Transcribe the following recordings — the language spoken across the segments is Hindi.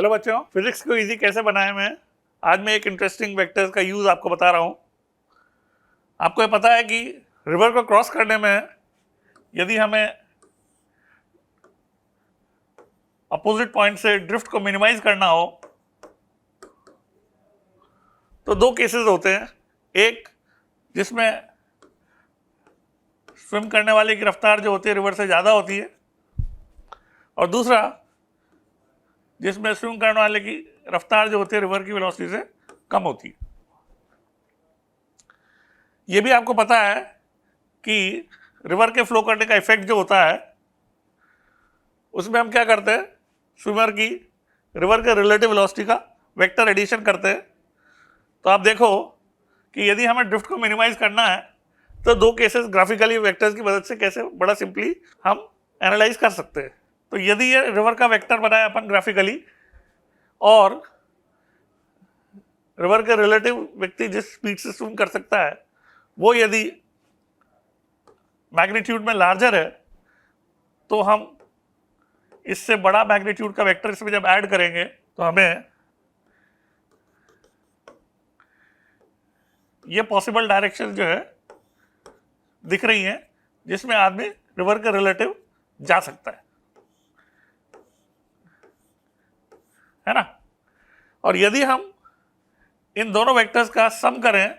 हेलो बच्चों, फिजिक्स को इजी कैसे बनाएं मैं आज मैं एक इंटरेस्टिंग वेक्टर्स का यूज आपको बता रहा हूं। आपको ये पता है कि रिवर को क्रॉस करने में यदि हमें अपोजिट पॉइंट से ड्रिफ्ट को मिनिमाइज करना हो तो दो केसेस होते हैं। एक जिसमें स्विम करने वाले की रफ्तार जो होती है रिवर से ज़्यादा होती है, और दूसरा जिसमें स्विम करने वाले की रफ्तार जो होती है रिवर की वेलोसिटी से कम होती है। ये भी आपको पता है कि रिवर के फ्लो करने का इफेक्ट जो होता है उसमें हम क्या करते हैं, स्विमर की रिवर के रिलेटिव वेलोसिटी का वेक्टर एडिशन करते हैं। तो आप देखो कि यदि हमें ड्रिफ्ट को मिनिमाइज करना है तो दो केसेस ग्राफिकली वेक्टर्स की मदद से कैसे बड़ा सिंपली हम एनालाइज कर सकते हैं। तो यदि ये रिवर का वेक्टर बनाया अपन ग्राफिकली और रिवर के रिलेटिव व्यक्ति जिस स्पीड से स्विम कर सकता है वो यदि मैग्नीट्यूड में लार्जर है तो हम इससे बड़ा मैग्नीट्यूड का वेक्टर इसमें जब ऐड करेंगे तो हमें ये पॉसिबल डायरेक्शन जो है दिख रही है जिसमें आदमी रिवर के रिलेटिव जा सकता है ना। और यदि हम इन दोनों वेक्टर्स का सम करें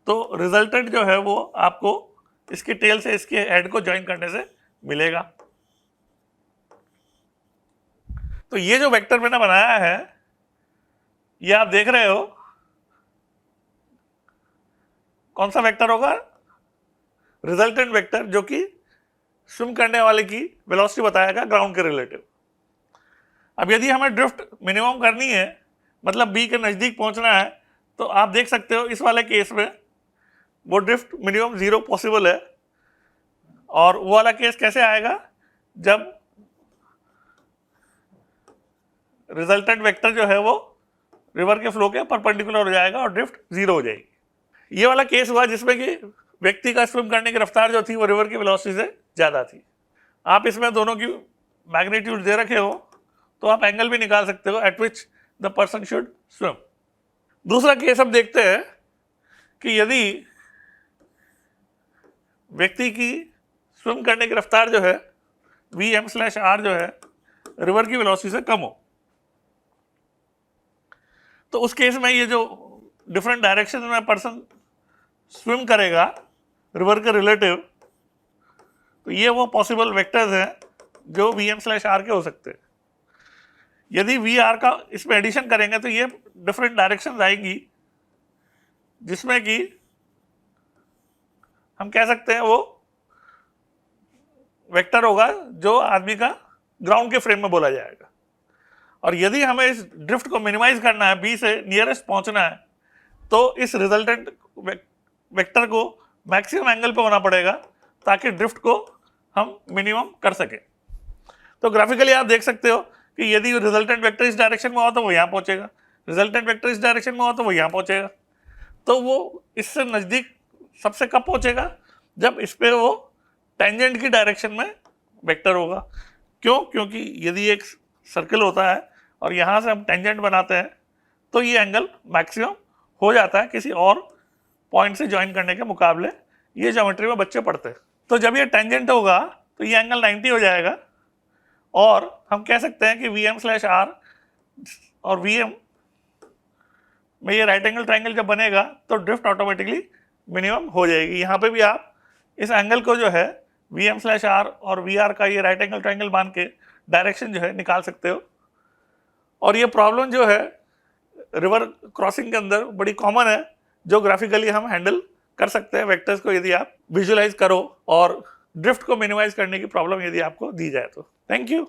तो रिजल्टेंट जो है वो आपको इसकी टेल से इसके हेड को ज्वाइन करने से मिलेगा। तो ये जो वेक्टर मैंने बनाया है ये आप देख रहे हो कौन सा वेक्टर होगा, रिजल्टेंट वेक्टर, जो कि स्विम करने वाले की वेलोसिटी बताएगा ग्राउंड के रिलेटिव। अब यदि हमें ड्रिफ्ट मिनिमम करनी है, मतलब बी के नज़दीक पहुंचना है, तो आप देख सकते हो इस वाले केस में वो ड्रिफ्ट मिनिमम 0 पॉसिबल है। और वो वाला केस कैसे आएगा, जब रिजल्टेंट वेक्टर जो है वो रिवर के फ्लो के परपेंडिकुलर हो जाएगा और ड्रिफ्ट 0 हो जाएगी। ये वाला केस हुआ जिसमें कि व्यक्ति का स्विम करने की रफ्तार जो थी वो रिवर की वेलोसिटी से ज़्यादा थी। आप इसमें दोनों की मैग्नीट्यूड दे रखे हो तो आप एंगल भी निकाल सकते हो eight which the person should swim. दूसरा केस हम देखते हैं कि यदि व्यक्ति की स्विम करने की रफ्तार जो है Vm/r जो है रिवर की वेलोसिटी से कम हो, तो उस केस में ये जो डिफरेंट डायरेक्शन में पर्सन स्विम करेगा रिवर के रिलेटिव, तो ये वो पॉसिबल वेक्टर्स हैं जो Vm/r के हो सकते हैं। यदि Vr का इसमें एडिशन करेंगे तो ये डिफरेंट डायरेक्शंस आएंगी जिसमें कि हम कह सकते हैं वो वेक्टर होगा जो आदमी का ग्राउंड के फ्रेम में बोला जाएगा। और यदि हमें इस ड्रिफ्ट को मिनिमाइज करना है, बी से नियरेस्ट पहुंचना है, तो इस रिजल्टेंट वेक्टर को मैक्सिमम एंगल पे होना पड़ेगा ताकि ड्रिफ्ट को हम मिनिमम कर सके। तो ग्राफिकली आप देख सकते हो कि यदि रिजल्टेंट वेक्टर इस डायरेक्शन में हो तो वो यहाँ पहुंचेगा, रिजल्टेंट वेक्टर इस डायरेक्शन में हो तो वो यहाँ पहुंचेगा। तो वो इससे नज़दीक सबसे कब पहुंचेगा, जब इस पर वो टेंजेंट की डायरेक्शन में वेक्टर होगा। क्यों? क्योंकि यदि एक सर्कल होता है और यहाँ से हम टेंजेंट बनाते हैं तो ये एंगल मैक्सिमम हो जाता है किसी और पॉइंट से ज्वाइन करने के मुकाबले। ये ज्योमेट्री में बच्चे पढ़ते हैं। तो जब ये टेंजेंट होगा तो ये एंगल 90 हो जाएगा और हम कह सकते हैं कि Vm/r और Vm में ये राइट एंगल ट्राइंगल जब बनेगा तो ड्रिफ्ट ऑटोमेटिकली मिनिमम हो जाएगी। यहाँ पे भी आप इस एंगल को जो है Vm/r और Vr का ये राइट एंगल ट्राइंगल मान के डायरेक्शन जो है निकाल सकते हो। और ये प्रॉब्लम जो है रिवर क्रॉसिंग के अंदर बड़ी कॉमन है, जो ग्राफिकली हम हैंडल कर सकते हैं वेक्टर्स को यदि आप विजुअलाइज करो और ड्रिफ्ट को मिनिमाइज करने की प्रॉब्लम यदि आपको दी जाए तो। Thank you.